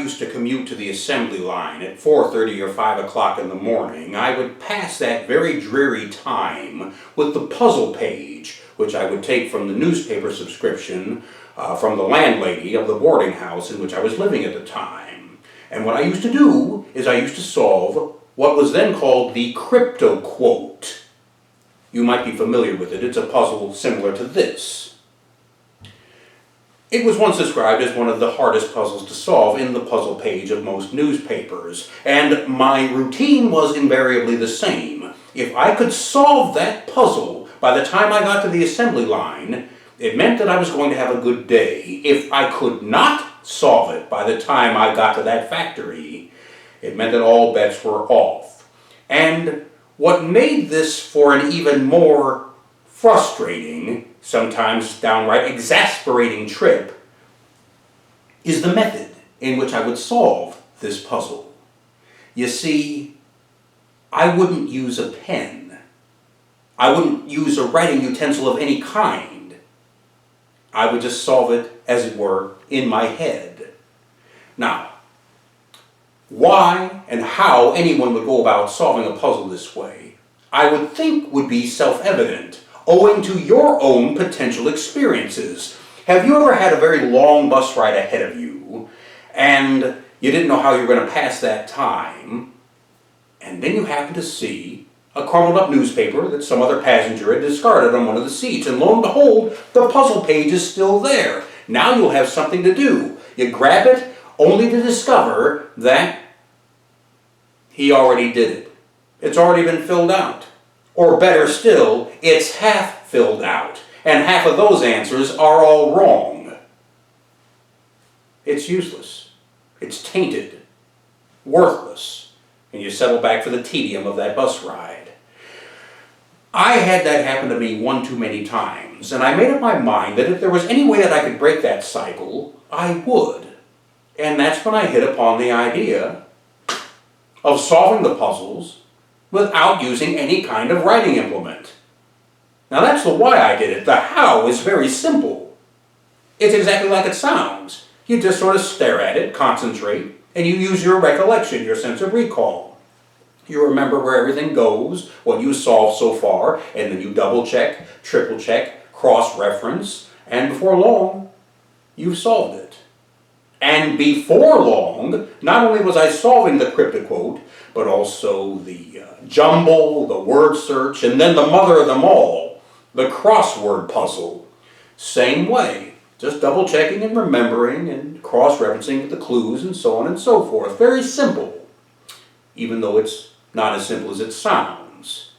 used to commute to the assembly line at 4:30 or 5 o'clock in the morning, I would pass that very dreary time with the puzzle page, which I would take from the newspaper subscription from the landlady of the boarding house in which I was living at the time. And what I used to do is I used to solve what was then called the crypto quote. You might be familiar with it. It's a puzzle similar to this. It was once described as one of the hardest puzzles to solve in the puzzle page of most newspapers, and my routine was invariably the same. If I could solve that puzzle by the time I got to the assembly line, it meant that I was going to have a good day. If I could not solve it by the time I got to that factory, it meant that all bets were off. And what made this for an even more frustrating, sometimes downright exasperating trip is the method in which I would solve this puzzle. You see, I wouldn't use a pen. I wouldn't use a writing utensil of any kind. I would just solve it, as it were, in my head. Now, why and how anyone would go about solving a puzzle this way, I would think would be self-evident, owing to your own potential experiences. Have you ever had a very long bus ride ahead of you, and you didn't know how you were going to pass that time, and then you happen to see a crumpled up newspaper that some other passenger had discarded on one of the seats, and lo and behold, the puzzle page is still there. Now you'll have something to do. You grab it, only to discover that he already did it. It's already been filled out. Or better still, it's half filled out, and half of those answers are all wrong. It's useless. It's tainted. Worthless. And you settle back for the tedium of that bus ride. I had that happen to me one too many times, and I made up my mind that if there was any way that I could break that cycle, I would. And that's when I hit upon the idea of solving the puzzles without using any kind of writing implement. Now that's the why I did it. The how is very simple. It's exactly like it sounds. You just sort of stare at it, concentrate, and you use your recollection, your sense of recall. You remember where everything goes, what you solved so far, and then you double check, triple check, cross-reference, and before long, you've solved it. And before long, not only was I solving the cryptoquote, but also the jumble, the word search, and then the mother of them all, the crossword puzzle. Same way, just double checking and remembering and cross-referencing with the clues and so on and so forth. Very simple, even though it's not as simple as it sounds.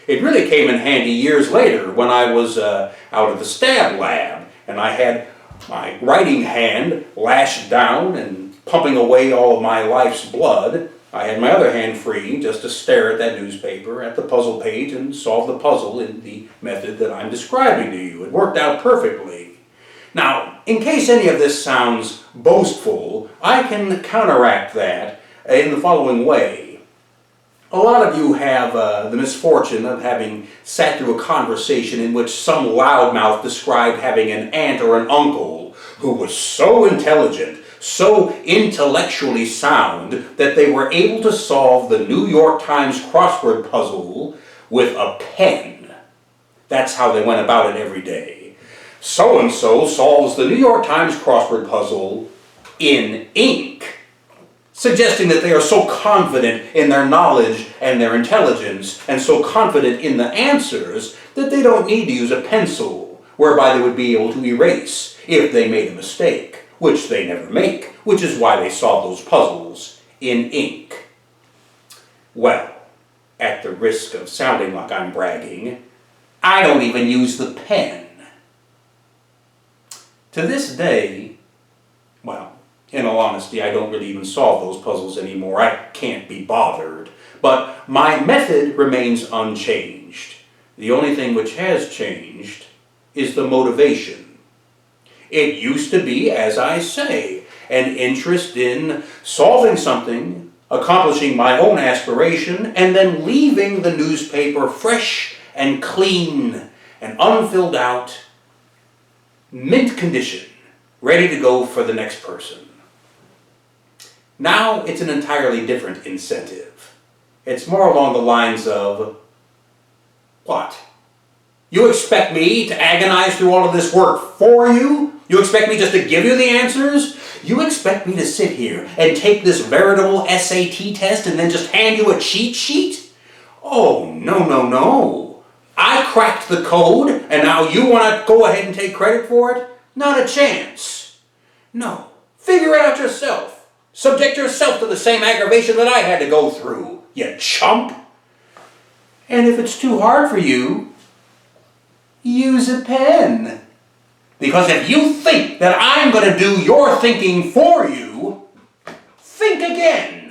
It really came in handy years later when I was out at the stab lab, and I had my writing hand lashed down and pumping away all of my life's blood. I had my other hand free just to stare at that newspaper, at the puzzle page, and solve the puzzle in the method that I'm describing to you. It worked out perfectly. Now, in case any of this sounds boastful, I can counteract that in the following way. A lot of you have the misfortune of having sat through a conversation in which some loudmouth described having an aunt or an uncle who was so intelligent, so intellectually sound, that they were able to solve the New York Times crossword puzzle with a pen. That's how they went about it every day. So-and-so solves the New York Times crossword puzzle in ink, suggesting that they are so confident in their knowledge and their intelligence, and so confident in the answers, that they don't need to use a pencil, whereby they would be able to erase if they made a mistake, which they never make, which is why they solve those puzzles in ink. Well, at the risk of sounding like I'm bragging, I don't even use the pen. To this day, well, in all honesty, I don't really even solve those puzzles anymore. I can't be bothered. But my method remains unchanged. The only thing which has changed is the motivation. It used to be, as I say, an interest in solving something, accomplishing my own aspiration, and then leaving the newspaper fresh and clean and unfilled out, mint condition, ready to go for the next person. Now it's an entirely different incentive. It's more along the lines of, what? You expect me to agonize through all of this work for you? You expect me just to give you the answers? You expect me to sit here and take this veritable SAT test and then just hand you a cheat sheet? Oh, no, no, no. I cracked the code and now you want to go ahead and take credit for it? Not a chance. No. Figure it out yourself. Subject yourself to the same aggravation that I had to go through, you chump. And if it's too hard for you, use a pen. Because if you think that I'm going to do your thinking for you, think again.